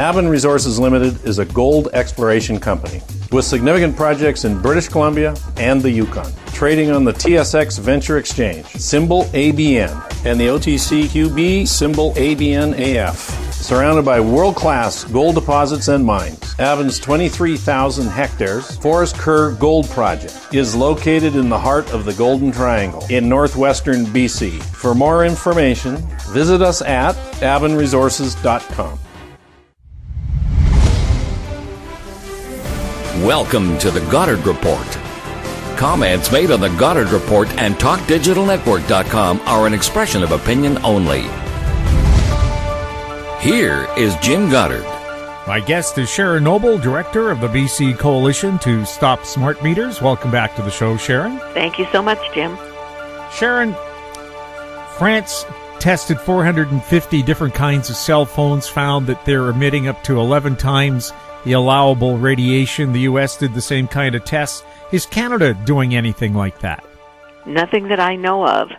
Avon Resources Limited is a gold exploration company with significant projects in British Columbia and the Yukon, trading on the TSX Venture Exchange, symbol ABN, and the OTCQB, symbol ABNAF. Surrounded by world-class gold deposits and mines, Avon's 23,000 hectares Forest Kerr Gold Project is located in the heart of the Golden Triangle in northwestern BC. For more information, visit us at avonresources.com. Welcome to the Goddard Report. Comments made on the Goddard Report and TalkDigitalNetwork.com are an expression of opinion only. Here is Jim Goddard. My guest is Sharon Noble, director of the BC Coalition to Stop Smart Meters. Welcome back to the show, Sharon. Thank you so much, Jim. Sharon, France tested 450 different kinds of cell phones, found that they're emitting up to 11 times the allowable radiation. The U.S. did the same kind of tests. Is Canada doing anything like that? Nothing that I know of.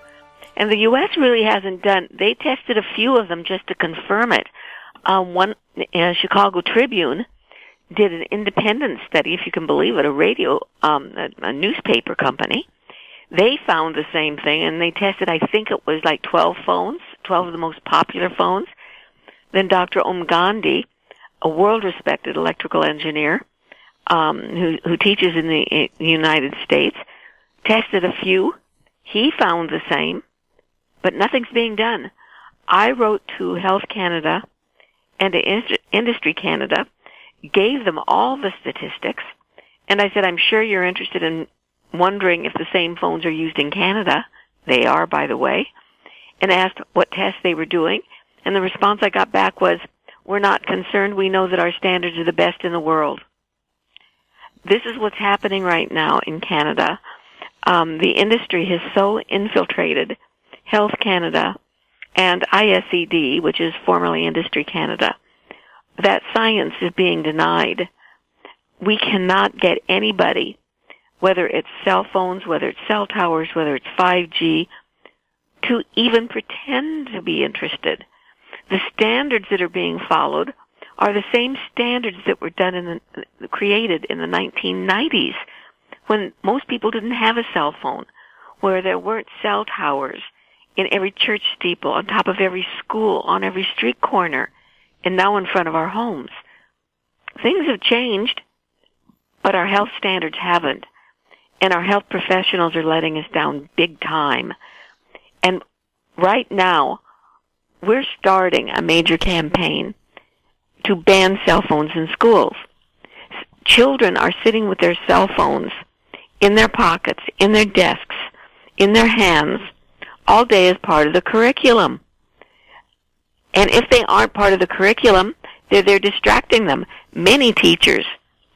And the U.S. really hasn't done. They tested a few of them just to confirm it. One, Chicago Tribune did an independent study, if you can believe it, a newspaper company. They found the same thing, and they tested, I think it was like 12 phones, 12 of the most popular phones. Then Dr. Om Gandhi, a world-respected electrical engineer who teaches in the United States, tested a few. He found the same. But nothing's being done. I wrote to Health Canada and to Industry Canada, gave them all the statistics, and I said, I'm sure you're interested in wondering if the same phones are used in Canada. They are, by the way. And asked what tests they were doing. And the response I got back was, we're not concerned. We know that our standards are the best in the world. This is what's happening right now in Canada. The industry has so infiltrated Health Canada and ISED, which is formerly Industry Canada, that science is being denied. We cannot get anybody, whether it's cell phones, whether it's cell towers, whether it's 5G, to even pretend to be interested. The standards that are being followed are the same standards that were created in the 1990s, when most people didn't have a cell phone, where there weren't cell towers in every church steeple, on top of every school, on every street corner, and now in front of our homes. Things have changed, but our health standards haven't. And our health professionals are letting us down big time. And right now, we're starting a major campaign to ban cell phones in schools. Children are sitting with their cell phones in their pockets, in their desks, in their hands, all day as part of the curriculum. And if they aren't part of the curriculum, they're distracting them. Many teachers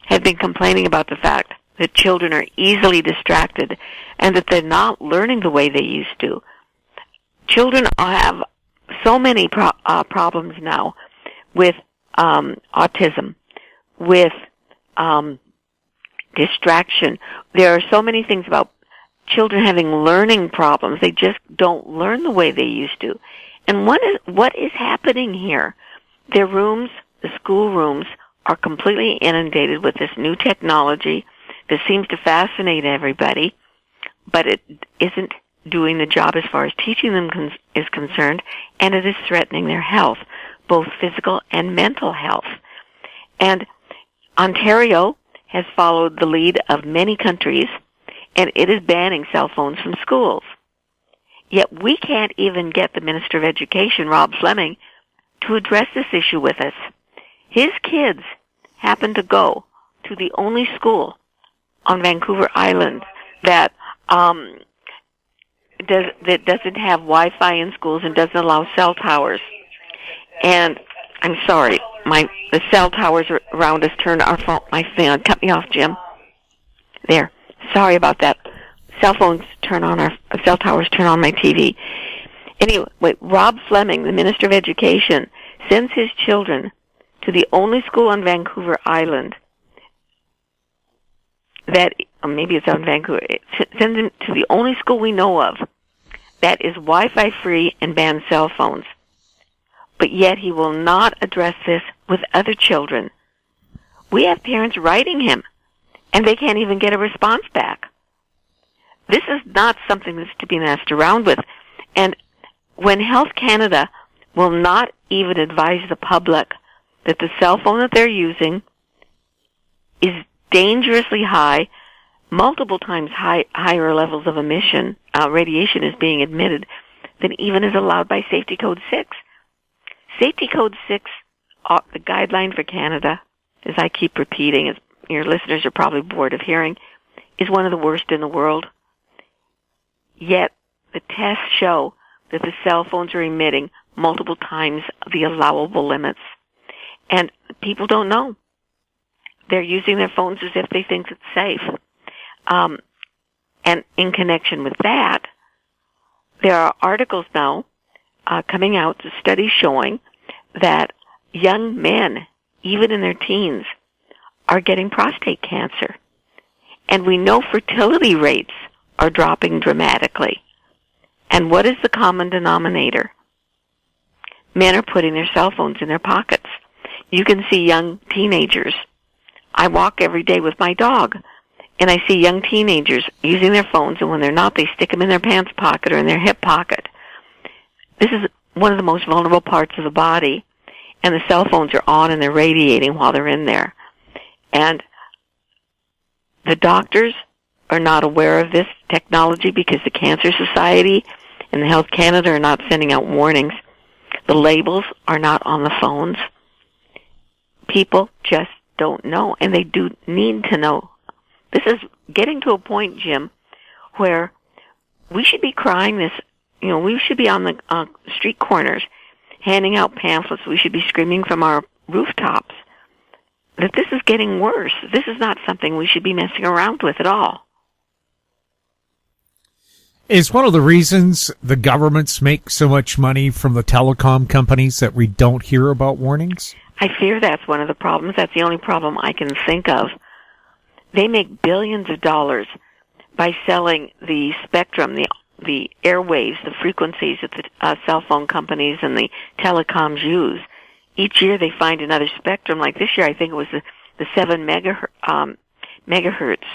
have been complaining about the fact that children are easily distracted and that they're not learning the way they used to. Children have so many problems now with autism, with distraction. There are so many things about children having learning problems. They just don't learn the way they used to. And what is happening here? Their rooms, the school rooms, are completely inundated with this new technology that seems to fascinate everybody, but it isn't doing the job as far as teaching them is concerned, and it is threatening their health, both physical and mental health. And Ontario has followed the lead of many countries, and it is banning cell phones from schools. Yet we can't even get the Minister of Education, Rob Fleming, to address this issue with us. His kids happen to go to the only school on Vancouver Island that doesn't have Wi-Fi in schools and doesn't allow cell towers. And I'm sorry, the cell towers around us turned our phone. Cut me off, Jim. There. Sorry about that. Cell towers turn on my TV. Anyway, Rob Fleming, the Minister of Education, sends his children to the only school on Vancouver Island maybe it's on Vancouver. It sends them to the only school we know of that is Wi-Fi free and bans cell phones. but yet he will not address this with other children. We have parents writing him, and they can't even get a response back. This is not something that's to be messed around with. And when Health Canada will not even advise the public that the cell phone that they're using is dangerously high, multiple times higher levels of emission, radiation is being emitted than even is allowed by Safety Code 6. Safety Code 6, the guideline for Canada, as I keep repeating, as your listeners are probably bored of hearing, is one of the worst in the world. Yet the tests show that the cell phones are emitting multiple times the allowable limits. And people don't know. They're using their phones as if they think it's safe. And in connection with that, there are articles now coming out, studies showing that young men, even in their teens, are getting prostate cancer. And we know fertility rates are dropping dramatically. And what is the common denominator? Men are putting their cell phones in their pockets. You can see young teenagers. I walk every day with my dog, and I see young teenagers using their phones, and when they're not, they stick them in their pants pocket or in their hip pocket. This is one of the most vulnerable parts of the body, and the cell phones are on and they're radiating while they're in there. And the doctors are not aware of this technology because the Cancer Society and the Health Canada are not sending out warnings. The labels are not on the phones. People just don't know, and they do need to know. This is getting to a point, Jim, where we should be crying this, we should be on the street corners handing out pamphlets. We should be screaming from our rooftops that this is getting worse. This is not something we should be messing around with at all. Is one of the reasons the governments make so much money from the telecom companies that we don't hear about warnings? I fear that's one of the problems. That's the only problem I can think of. They make billions of dollars by selling the spectrum, the airwaves, the frequencies that the cell phone companies and the telecoms use. Each year they find another spectrum. Like this year, I think it was the 7 megahertz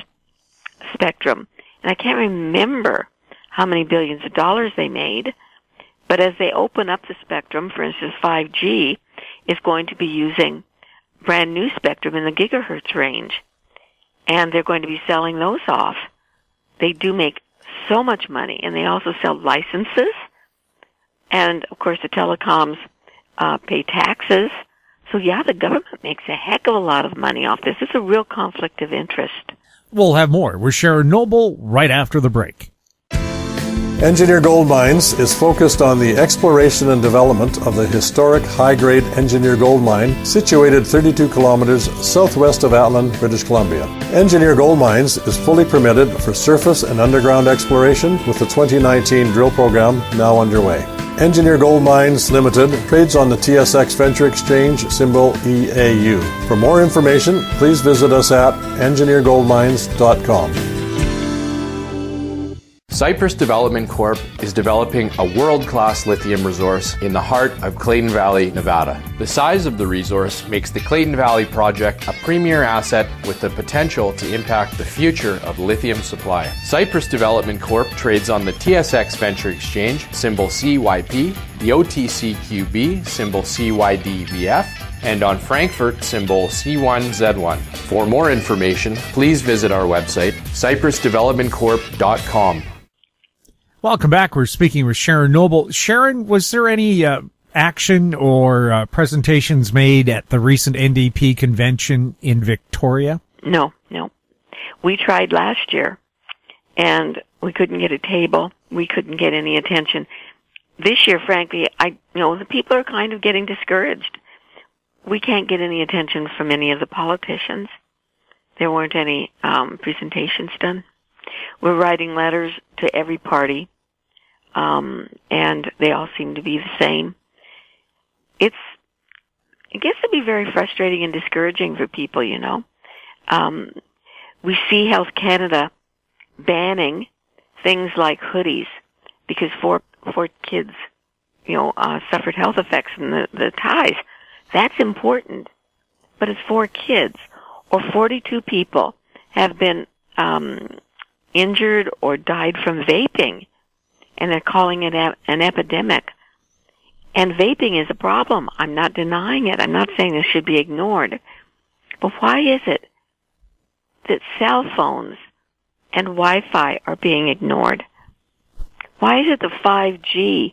spectrum. And I can't remember how many billions of dollars they made. But as they open up the spectrum, for instance, 5G is going to be using brand new spectrum in the gigahertz range. And they're going to be selling those off. They do make so much money, and they also sell licenses. And, of course, the telecoms pay taxes. So, yeah, the government makes a heck of a lot of money off this. It's a real conflict of interest. We'll have more with Sharon Noble right after the break. Engineer Gold Mines is focused on the exploration and development of the historic high-grade Engineer Gold Mine situated 32 kilometers southwest of Atlin, British Columbia. Engineer Gold Mines is fully permitted for surface and underground exploration with the 2019 drill program now underway. Engineer Gold Mines Limited trades on the TSX Venture Exchange, symbol EAU. For more information, please visit us at engineergoldmines.com. Cypress Development Corp. is developing a world-class lithium resource in the heart of Clayton Valley, Nevada. The size of the resource makes the Clayton Valley project a premier asset with the potential to impact the future of lithium supply. Cypress Development Corp. trades on the TSX Venture Exchange, symbol CYP, the OTCQB, symbol CYDVF, and on Frankfurt, symbol C1Z1. For more information, please visit our website, cypressdevelopmentcorp.com. Welcome back. We're speaking with Sharon Noble. Sharon, was there any action or presentations made at the recent NDP convention in Victoria? No. We tried last year, and we couldn't get a table. We couldn't get any attention. This year, frankly, the people are kind of getting discouraged. We can't get any attention from any of the politicians. There weren't any presentations done. We're writing letters to every party, and they all seem to be the same. It gets to be very frustrating and discouraging for people, We see Health Canada banning things like hoodies because four kids suffered health effects from the ties. That's important. But it's for kids. Or 42 people have been injured or died from vaping, and they're calling it an epidemic. And vaping is a problem. I'm not denying it. I'm not saying this should be ignored. But why is it that cell phones and Wi-Fi are being ignored? Why is it that 5G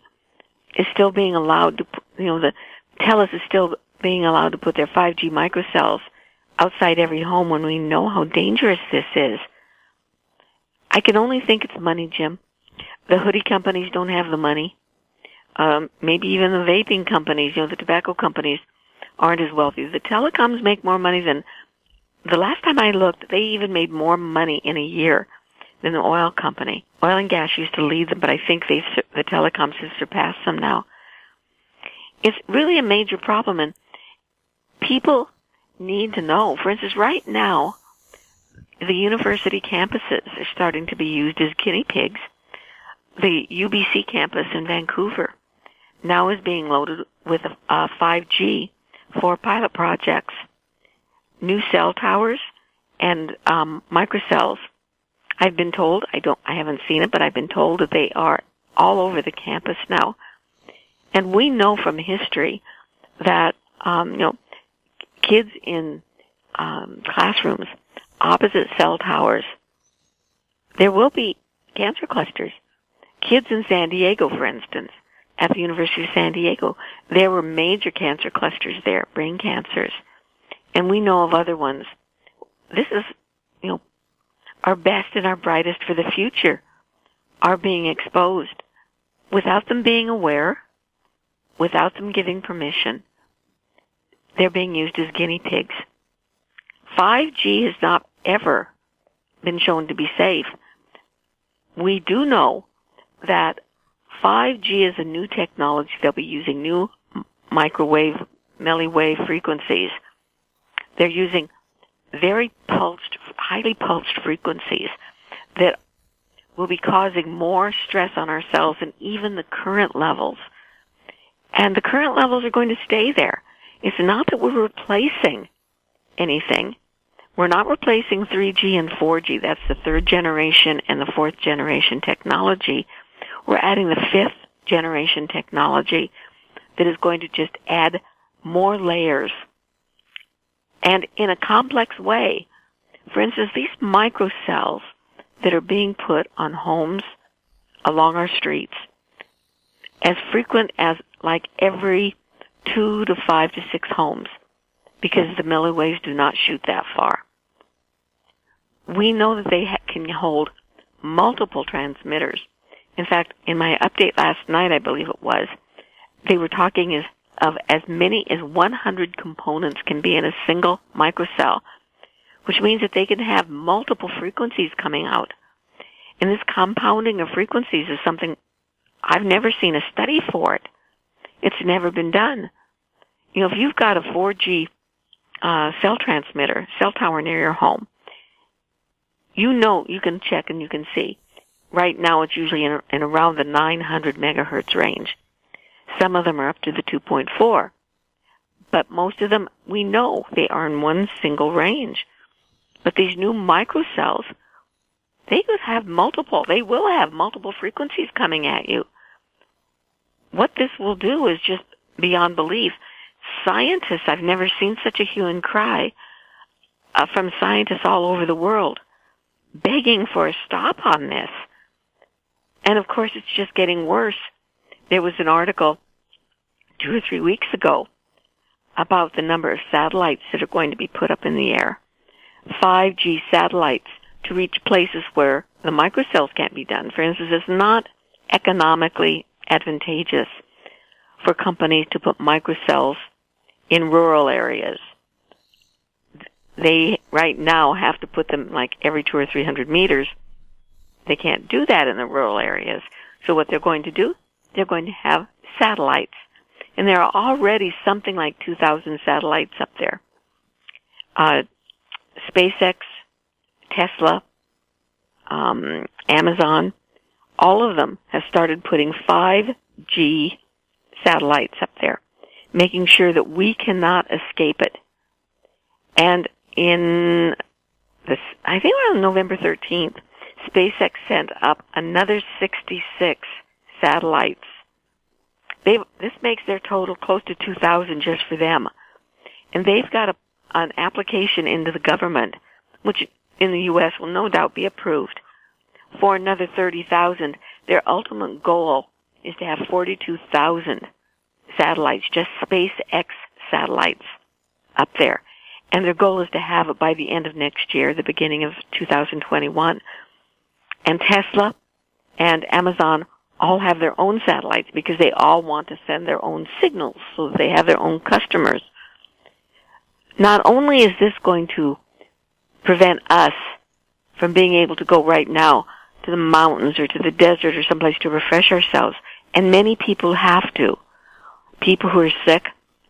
is still being allowed to, the TELUS is still being allowed to put their 5G microcells outside every home when we know how dangerous this is? I can only think it's money, Jim. The hoodie companies don't have the money. Maybe even the vaping companies, the tobacco companies aren't as wealthy. The telecoms make more money than, the last time I looked, they even made more money in a year than the oil company. Oil and gas used to lead them, but I think the telecoms have surpassed them now. It's really a major problem, and people need to know. For instance, right now, the university campuses are starting to be used as guinea pigs. The UBC campus in Vancouver now is being loaded with 5G for pilot projects. New cell towers and microcells. I've been told, I haven't seen it, but I've been told that they are all over the campus now. And we know from history that, kids in classrooms opposite cell towers, there will be cancer clusters. Kids in San Diego, for instance, at the University of San Diego, there were major cancer clusters there, brain cancers. And we know of other ones. This is, our best and our brightest for the future are being exposed without them being aware, without them giving permission. They're being used as guinea pigs. 5G has not ever been shown to be safe. We do know that 5G is a new technology. They'll be using new microwave, milliwave frequencies. They're using very highly pulsed frequencies that will be causing more stress on our cells than even the current levels. And the current levels are going to stay there. It's not that we're replacing anything. We're not replacing 3G and 4G. That's the third generation and the fourth generation technology. We're adding the fifth generation technology that is going to just add more layers. And in a complex way. For instance, these microcells that are being put on homes along our streets, as frequent as like every 2 to 5 to 6 homes, because the milliwaves do not shoot that far. We know that they can hold multiple transmitters. In fact, in my update last night, I believe it was, they were talking of as many as 100 components can be in a single microcell, which means that they can have multiple frequencies coming out. And this compounding of frequencies is something I've never seen a study for it. It's never been done. If you've got a 4G cell transmitter, cell tower near your home, you can check and you can see. Right now it's usually in around the 900 megahertz range. Some of them are up to the 2.4. But most of them, we know they are in one single range. But these new microcells, they will have multiple frequencies coming at you. What this will do is just beyond belief. Scientists, I've never seen such a hue and cry from scientists all over the world begging for a stop on this. And of course, it's just getting worse. There was an article 2 or 3 weeks ago about the number of satellites that are going to be put up in the air. 5G satellites to reach places where the microcells can't be done. For instance, it's not economically advantageous for companies to put microcells in rural areas. They right now have to put them like every 200 or 300 meters. They can't do that in the rural areas. So what they're going to do, they're going to have satellites. And there are already something like 2,000 satellites up there. SpaceX, Tesla, Amazon, all of them have started putting 5G satellites up there, making sure that we cannot escape it. And in this, I think around November 13th, SpaceX sent up another 66 satellites. This makes their total close to 2,000 just for them. And they've got an application into the government, which in the U.S. will no doubt be approved, for another 30,000. Their ultimate goal is to have 42,000 satellites, just SpaceX satellites up there. And their goal is to have it by the end of next year, the beginning of 2021. And Tesla and Amazon all have their own satellites because they all want to send their own signals so that they have their own customers. Not only is this going to prevent us from being able to go right now to the mountains or to the desert or someplace to refresh ourselves, and many people have to. People who are sick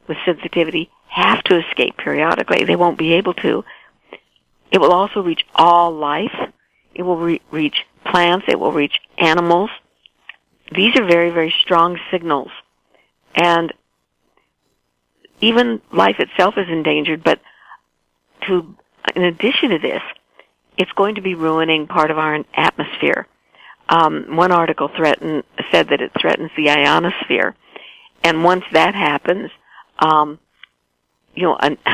with sensitivity have to escape periodically. They won't be able to. It will also reach all life. It will reach plants. It will reach animals. These are very, very strong signals. And even life itself is endangered, but in addition to this, it's going to be ruining part of our atmosphere. One article said that it threatens the ionosphere. And once that happens, a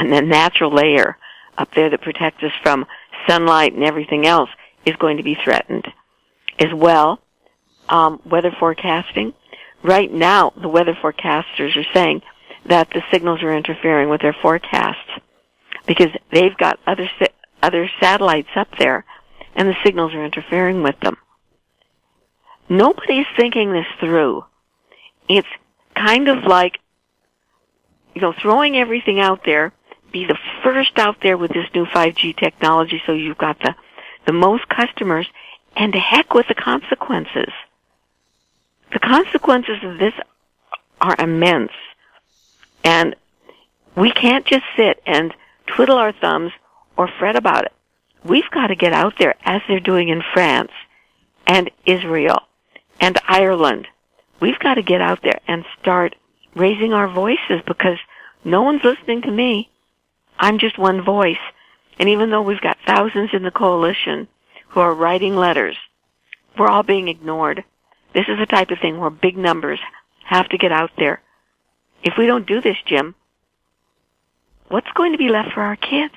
natural layer up there that protects us from sunlight and everything else is going to be threatened. As well, weather forecasting. Right now, the weather forecasters are saying that the signals are interfering with their forecasts because they've got other satellites up there, and the signals are interfering with them. Nobody's thinking this through. It's kind of like, throwing everything out there, be the first out there with this new 5G technology so you've got the most customers, and to heck with the consequences. The consequences of this are immense. And we can't just sit and twiddle our thumbs or fret about it. We've got to get out there, as they're doing in France and Israel and Ireland. We've got to get out there and start raising our voices because no one's listening to me. I'm just one voice. And even though we've got thousands in the coalition who are writing letters, we're all being ignored. This is the type of thing where big numbers have to get out there. If we don't do this, Jim, what's going to be left for our kids?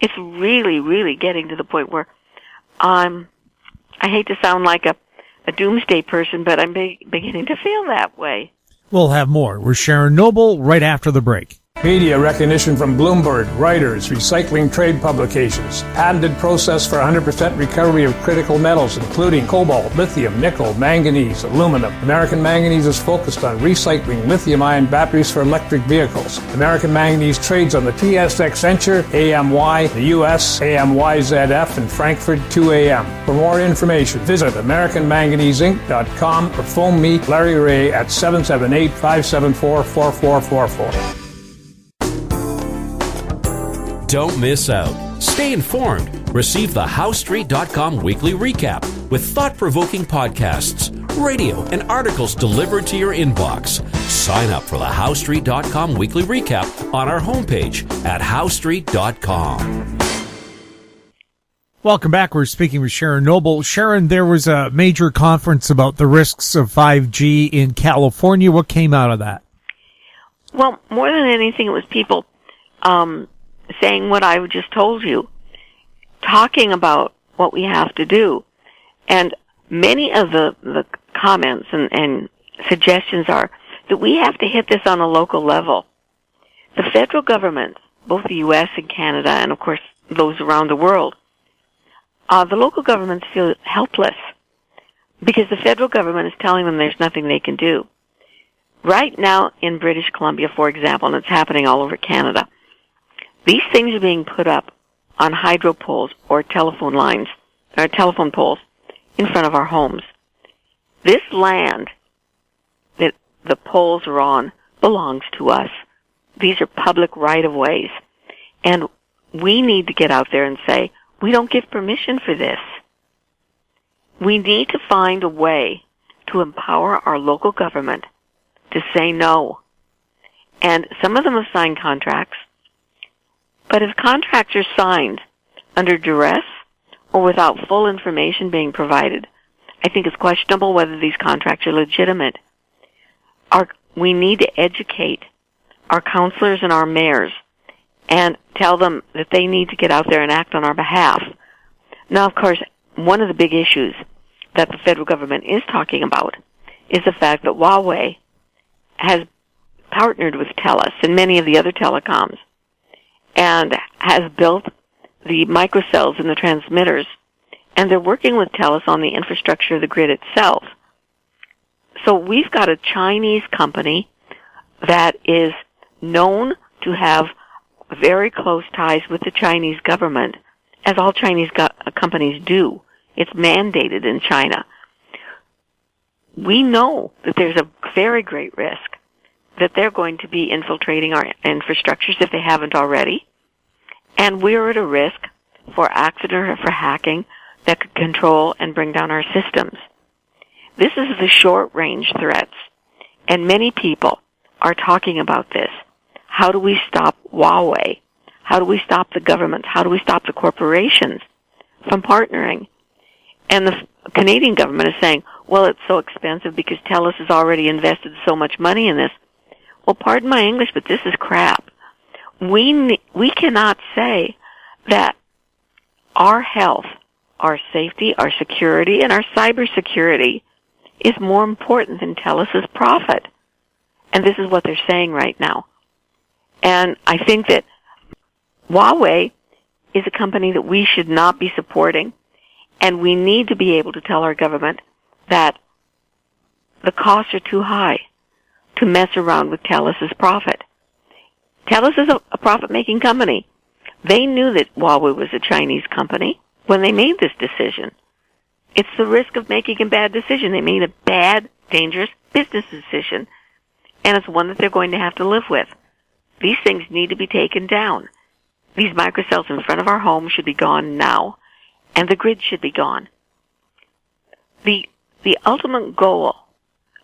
It's really, really getting to the point where I hate to sound like a doomsday person, but I'm beginning to feel that way. We'll have more with Sharon Noble right after the break. Media recognition from Bloomberg, Reuters, recycling trade publications, patented process for 100% recovery of critical metals, including cobalt, lithium, nickel, manganese, aluminum. American Manganese is focused on recycling lithium-ion batteries for electric vehicles. American Manganese trades on the TSX Venture, AMY, the US, AMYZF, and Frankfurt 2AM. For more information, visit AmericanManganeseInc.com or phone me, Larry Ray, at 778-574-4444. Don't miss out. Stay informed. Receive the HowStreet.com weekly recap with thought-provoking podcasts, radio, and articles delivered to your inbox. Sign up for the HowStreet.com weekly recap on our homepage at HowStreet.com. Welcome back. We're speaking with Sharon Noble. Sharon, there was a major conference about the risks of 5G in California. What came out of that? Well, more than anything, it was people saying what I just told you, talking about what we have to do. And many of the comments and suggestions are that we have to hit this on a local level. The federal government, both the U.S. and Canada, and of course those around the world, the local governments feel helpless because the federal government is telling them there's nothing they can do. Right now in British Columbia, for example, and it's happening all over Canada, these things are being put up on hydro poles or telephone lines, or telephone poles in front of our homes. This land that the poles are on belongs to us. These are public right-of-ways. And we need to get out there and say, we don't give permission for this. We need to find a way to empower our local government to say no. And some of them have signed contracts. But if contracts are signed under duress or without full information being provided, I think it's questionable whether these contracts are legitimate. We need to educate our counselors and our mayors and tell them that they need to get out there and act on our behalf. Now, of course, one of the big issues that the federal government is talking about is the fact that Huawei has partnered with TELUS and many of the other telecoms and has built the microcells and the transmitters, and they're working with TELUS on the infrastructure of the grid itself. So we've got a Chinese company that is known to have very close ties with the Chinese government, as all Chinese companies do. It's mandated in China. We know that there's a very great risk that they're going to be infiltrating our infrastructures if they haven't already, and we're at a risk for accident or for hacking that could control and bring down our systems. This is the short-range threats, and many people are talking about this. How do we stop Huawei? How do we stop the governments? How do we stop the corporations from partnering? And the Canadian government is saying, well, it's so expensive because TELUS has already invested so much money in this. Well, pardon my English, but this is crap. We cannot say that our health, our safety, our security, and our cybersecurity is more important than TELUS's profit. And this is what they're saying right now. And I think that Huawei is a company that we should not be supporting, and we need to be able to tell our government that the costs are too high to mess around with TELUS's profit. TELUS is a profit-making company. They knew that Huawei was a Chinese company when they made this decision. It's the risk of making a bad decision. They made a bad, dangerous business decision, and it's one that they're going to have to live with. These things need to be taken down. These microcells in front of our home should be gone now, and the grid should be gone. The ultimate goal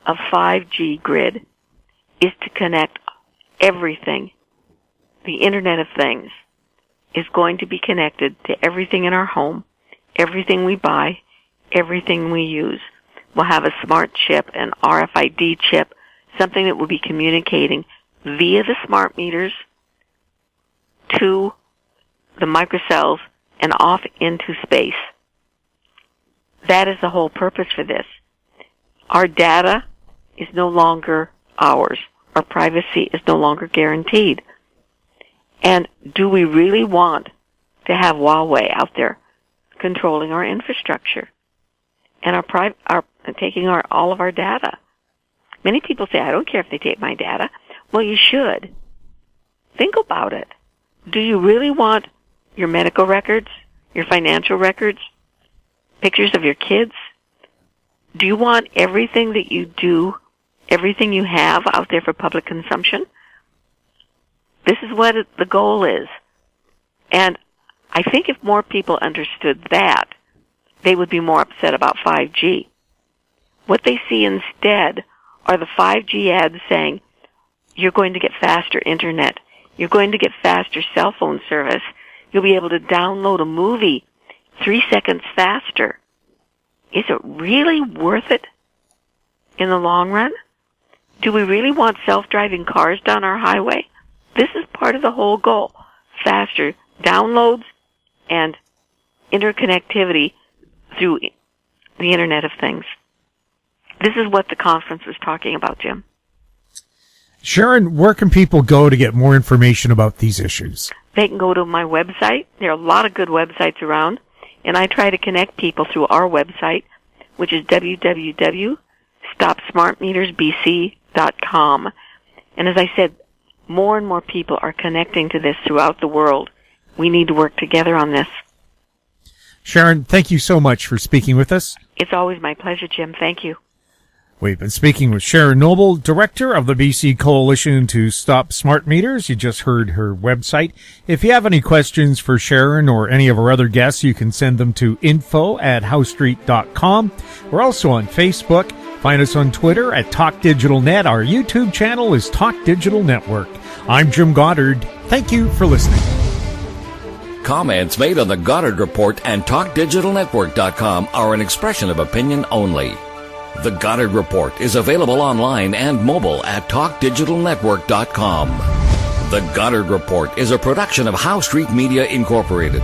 of 5G grid is to connect everything. The Internet of Things is going to be connected to everything in our home, everything we buy, everything we use. We'll have a smart chip, an RFID chip, something that will be communicating via the smart meters to the microcells and off into space. That is the whole purpose for this. Our data is no longer ours. Our privacy is no longer guaranteed. And do we really want to have Huawei out there controlling our infrastructure and taking all of our data? Many people say, I don't care if they take my data. Well, you should. Think about it. Do you really want your medical records, your financial records, pictures of your kids? Do you want everything that you do, everything you have out there for public consumption? This is what the goal is. And I think if more people understood that, they would be more upset about 5G. What they see instead are the 5G ads saying, you're going to get faster internet. You're going to get faster cell phone service. You'll be able to download a movie 3 seconds faster. Is it really worth it in the long run? Do we really want self-driving cars down our highway? This is part of the whole goal. Faster downloads and interconnectivity through the Internet of Things. This is what the conference was talking about, Jim. Sharon, where can people go to get more information about these issues? They can go to my website. There are a lot of good websites around, and I try to connect people through our website, which is www.stopsmartmetersbc.com. And as I said, more and more people are connecting to this throughout the world. We need to work together on this. Sharon, thank you so much for speaking with us. It's always my pleasure, Jim. Thank you. We've been speaking with Sharon Noble, Director of the BC Coalition to Stop Smart Meters. You just heard her website. If you have any questions for Sharon or any of our other guests, you can send them to info@howstreet.com. We're also on Facebook, Find us on Twitter at TalkDigitalNet. Our YouTube channel is Talk Digital Network. I'm Jim Goddard. Thank you for listening. Comments made on the Goddard Report and TalkDigitalNetwork.com are an expression of opinion only. The Goddard Report is available online and mobile at TalkDigitalNetwork.com. The Goddard Report is a production of Howe Street Media Incorporated.